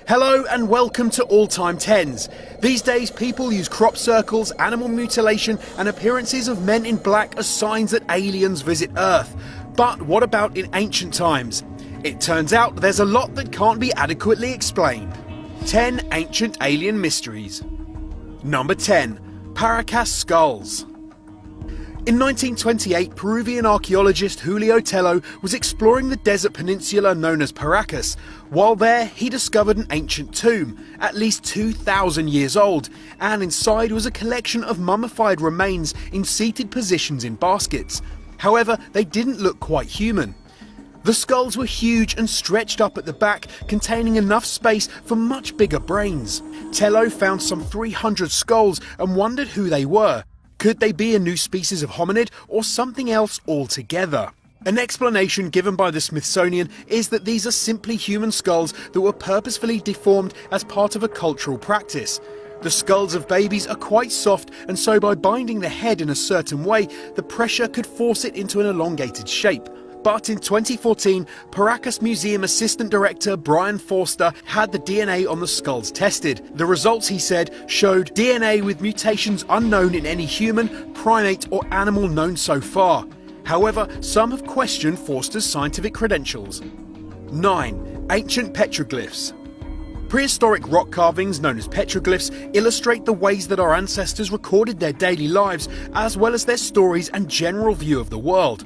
Hello and welcome to All Time Tens. These days people use crop circles, animal mutilation and appearances of men in black as signs that aliens visit Earth. But what about in ancient times? It turns out there's a lot that can't be adequately explained. 10 ancient alien mysteries. Number 10. Paracas skulls. In 1928, Peruvian archaeologist Julio Tello was exploring the desert peninsula known as Paracas. While there, he discovered an ancient tomb, at least 2,000 years old, and inside was a collection of mummified remains in seated positions in baskets. However, they didn't look quite human. The skulls were huge and stretched up at the back, containing enough space for much bigger brains. Tello found some 300 skulls and wondered who they were. Could they be a new species of hominid or something else altogether? An explanation given by the Smithsonian is that these are simply human skulls that were purposefully deformed as part of a cultural practice. The skulls of babies are quite soft, and so by binding the head in a certain way, the pressure could force it into an elongated shape. But in 2014, Paracas Museum Assistant Director Brian Forster had the DNA on the skulls tested. The results, he said, showed DNA with mutations unknown in any human, primate or animal known so far. However, some have questioned Forster's scientific credentials. 9. Ancient petroglyphs. Prehistoric rock carvings known as petroglyphs illustrate the ways that our ancestors recorded their daily lives, as well as their stories and general view of the world.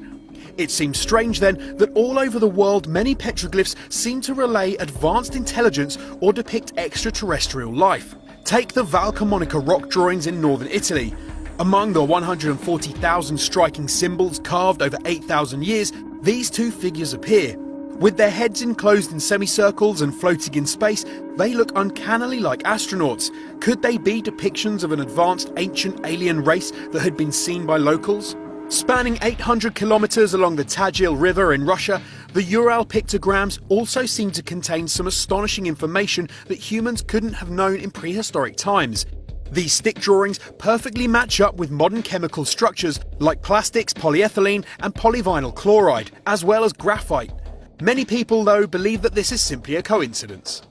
It seems strange then that all over the world many petroglyphs seem to relay advanced intelligence or depict extraterrestrial life. Take the Val Camonica rock drawings in northern Italy. Among the 140,000 striking symbols carved over 8,000 years, these two figures appear. With their heads enclosed in semicircles and floating in space, they look uncannily like astronauts. Could they be depictions of an advanced ancient alien race that had been seen by locals? Spanning 800 kilometers along the Tagil River in Russia, the Ural pictograms also seem to contain some astonishing information that humans couldn't have known in prehistoric times. These stick drawings perfectly match up with modern chemical structures like plastics, polyethylene and polyvinyl chloride, as well as graphite. Many people, though, believe that this is simply a coincidence.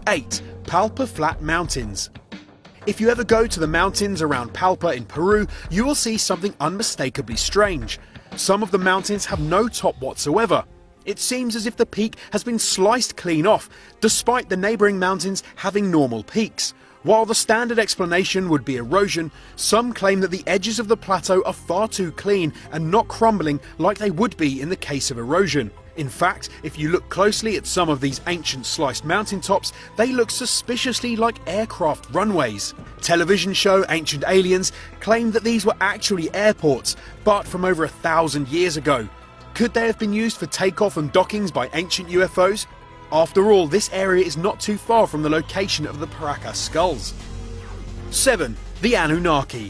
8. Palpa Flat Mountains. If you ever go to the mountains around Palpa in Peru, you will see something unmistakably strange. Some of the mountains have no top whatsoever. It seems as if the peak has been sliced clean off, despite the neighbouring mountains having normal peaks. While the standard explanation would be erosion, some claim that the edges of the plateau are far too clean and not crumbling like they would be in the case of erosion. In fact, if you look closely at some of these ancient sliced mountaintops, they look suspiciously like aircraft runways. Television show Ancient Aliens claimed that these were actually airports, but from over 1,000 years ago. Could they have been used for takeoff and dockings by ancient UFOs? After all, this area is not too far from the location of the Paracas skulls. 7. The Anunnaki.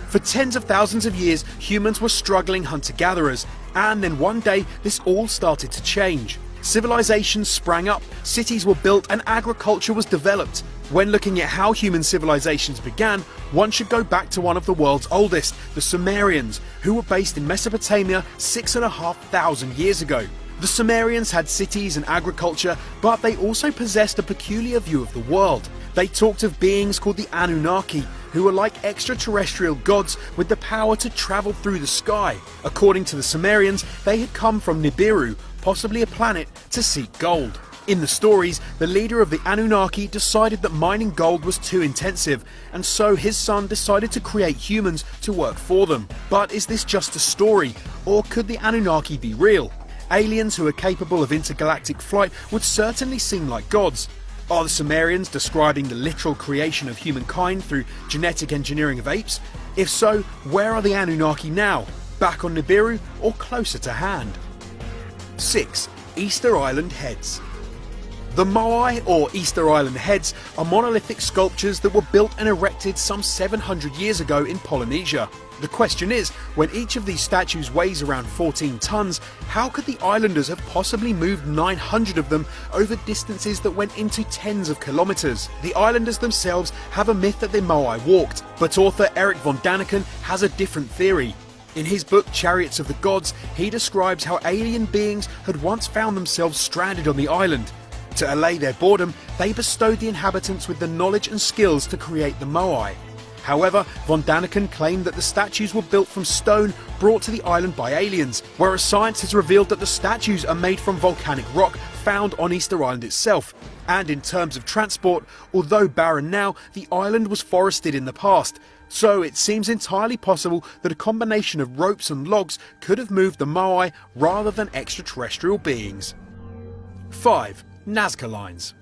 For tens of thousands of years, humans were struggling hunter-gatherers, and then one day this all started to change. Civilizations sprang up, cities were built and agriculture was developed. When looking at how human civilizations began, one should go back to one of the world's oldest, the Sumerians, who were based in Mesopotamia 6,500 years ago. The Sumerians had cities and agriculture, but they also possessed a peculiar view of the world. They talked of beings called the Anunnaki, who were like extraterrestrial gods with the power to travel through the sky. According to the Sumerians, they had come from Nibiru, possibly a planet, to seek gold. In the stories, the leader of the Anunnaki decided that mining gold was too intensive, and so his son decided to create humans to work for them. But is this just a story, or could the Anunnaki be real? Aliens who are capable of intergalactic flight would certainly seem like gods. Are the Sumerians describing the literal creation of humankind through genetic engineering of apes? If so, where are the Anunnaki now? Back on Nibiru or closer to hand? 6. Easter Island Heads. The Moai, or Easter Island Heads, are monolithic sculptures that were built and erected some 700 years ago in Polynesia. The question is, when each of these statues weighs around 14 tons, how could the islanders have possibly moved 900 of them over distances that went into tens of kilometers? The islanders themselves have a myth that the Moai walked, but author Eric von Daniken has a different theory. In his book Chariots of the Gods, he describes how alien beings had once found themselves stranded on the island. To allay their boredom, they bestowed the inhabitants with the knowledge and skills to create the Moai. However, von Daniken claimed that the statues were built from stone brought to the island by aliens, whereas science has revealed that the statues are made from volcanic rock found on Easter Island itself. And in terms of transport, although barren now, the island was forested in the past, so it seems entirely possible that a combination of ropes and logs could have moved the Moai rather than extraterrestrial beings. 5. Nazca Lines.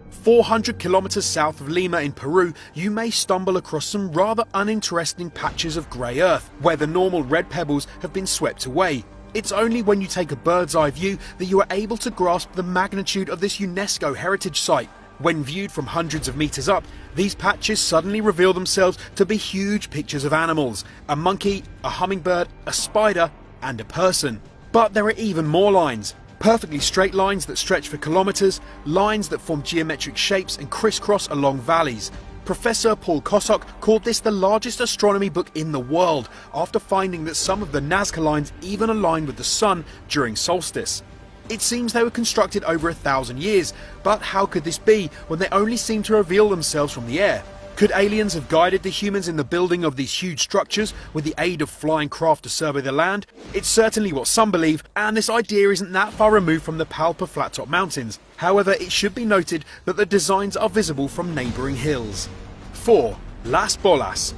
400 kilometers south of Lima in Peru, you may stumble across some rather uninteresting patches of grey earth, where the normal red pebbles have been swept away. It's only when you take a bird's eye view that you are able to grasp the magnitude of this UNESCO heritage site. When viewed from hundreds of meters up, these patches suddenly reveal themselves to be huge pictures of animals: a monkey, a hummingbird, a spider, and a person. But there are even more lines. Perfectly straight lines that stretch for kilometers, lines that form geometric shapes and crisscross along valleys. Professor Paul Kosok called this the largest astronomy book in the world, after finding that some of the Nazca Lines even align with the sun during solstice. It seems they were constructed over 1,000 years, but how could this be when they only seem to reveal themselves from the air? Could aliens have guided the humans in the building of these huge structures with the aid of flying craft to survey the land? It's certainly what some believe, and this idea isn't that far removed from the Palpa Flattop Mountains. However, it should be noted that the designs are visible from neighbouring hills. 4. Las Bolas.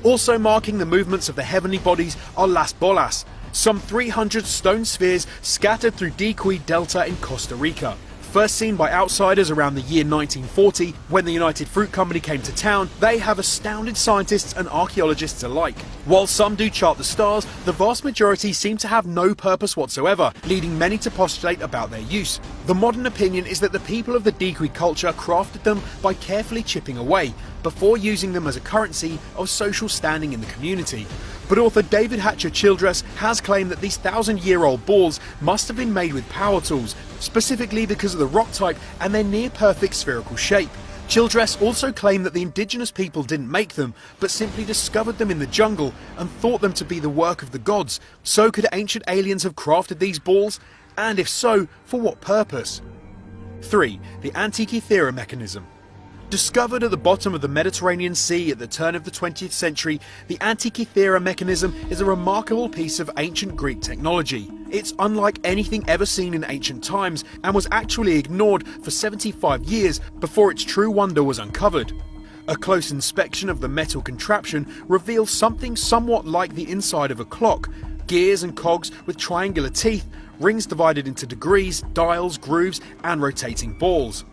Also marking the movements of the heavenly bodies are Las Bolas, some 300 stone spheres scattered through Diqui Delta in Costa Rica. First seen by outsiders around the year 1940, when the United Fruit Company came to town, they have astounded scientists and archaeologists alike. While some do chart the stars, the vast majority seem to have no purpose whatsoever, leading many to postulate about their use. The modern opinion is that the people of the Diqui culture crafted them by carefully chipping away, before using them as a currency of social standing in the community. But author David Hatcher Childress has claimed that these 1,000-year-old balls must have been made with power tools, specifically because of the rock type and their near-perfect spherical shape. Childress also claimed that the indigenous people didn't make them, but simply discovered them in the jungle and thought them to be the work of the gods. So could ancient aliens have crafted these balls? And if so, for what purpose? 3. The Antikythera mechanism. Discovered at the bottom of the Mediterranean Sea at the turn of the 20th century, the Antikythera mechanism is a remarkable piece of ancient Greek technology. It's unlike anything ever seen in ancient times and was actually ignored for 75 years before its true wonder was uncovered. A close inspection of the metal contraption reveals something somewhat like the inside of a clock: gears and cogs with triangular teeth, rings divided into degrees, dials, grooves, and rotating balls.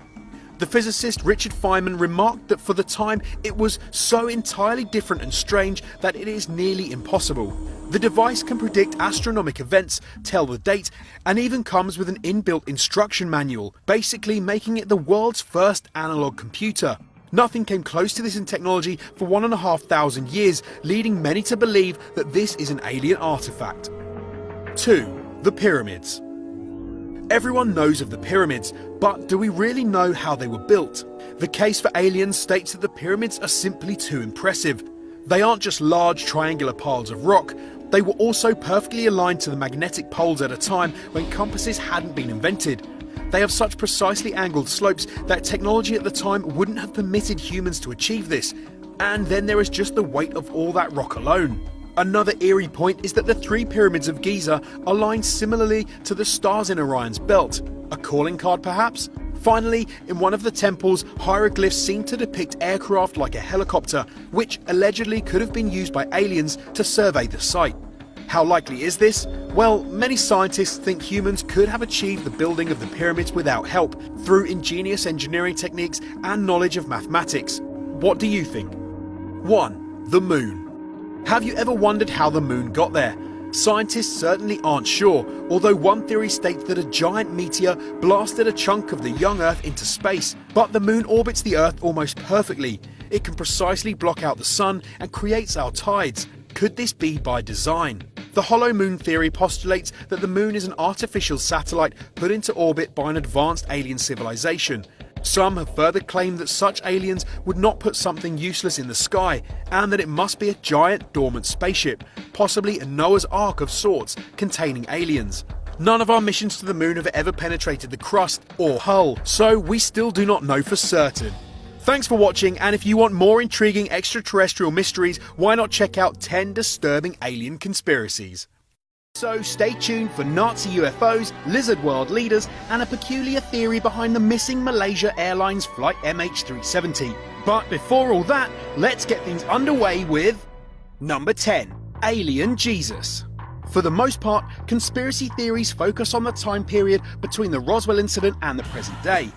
The physicist Richard Feynman remarked that for the time it was so entirely different and strange that it is nearly impossible. The device can predict astronomical events, tell the date, and even comes with an inbuilt instruction manual, basically making it the world's first analog computer. Nothing came close to this in technology for 1,500 years, leading many to believe that this is an alien artifact. 2. The Pyramids. Everyone knows of the pyramids, but do we really know how they were built? The case for aliens states that the pyramids are simply too impressive. They aren't just large triangular piles of rock, they were also perfectly aligned to the magnetic poles at a time when compasses hadn't been invented. They have such precisely angled slopes that technology at the time wouldn't have permitted humans to achieve this. And then there is just the weight of all that rock alone. Another eerie point is that the 3 pyramids of Giza align similarly to the stars in Orion's belt. A calling card perhaps? Finally, in one of the temples, hieroglyphs seem to depict aircraft like a helicopter, which allegedly could have been used by aliens to survey the site. How likely is this? Well, many scientists think humans could have achieved the building of the pyramids without help, through ingenious engineering techniques and knowledge of mathematics. What do you think? 1. The Moon. Have you ever wondered how the moon got there? Scientists certainly aren't sure, although one theory states that a giant meteor blasted a chunk of the young Earth into space. But the moon orbits the Earth almost perfectly. It can precisely block out the sun and creates our tides. Could this be by design? The hollow moon theory postulates that the moon is an artificial satellite put into orbit by an advanced alien civilization. Some have further claimed that such aliens would not put something useless in the sky, and that it must be a giant dormant spaceship, possibly a Noah's Ark of sorts, containing aliens. None of our missions to the moon have ever penetrated the crust or hull, so we still do not know for certain. Thanks for watching, and if you want more intriguing extraterrestrial mysteries, why not check out 10 disturbing alien conspiracies. So stay tuned for Nazi UFOs, lizard world leaders, and a peculiar theory behind the missing Malaysia Airlines flight MH370. But before all that, let's get things underway with number 10, Alien Jesus. For the most part, conspiracy theories focus on the time period between the Roswell incident and the present day.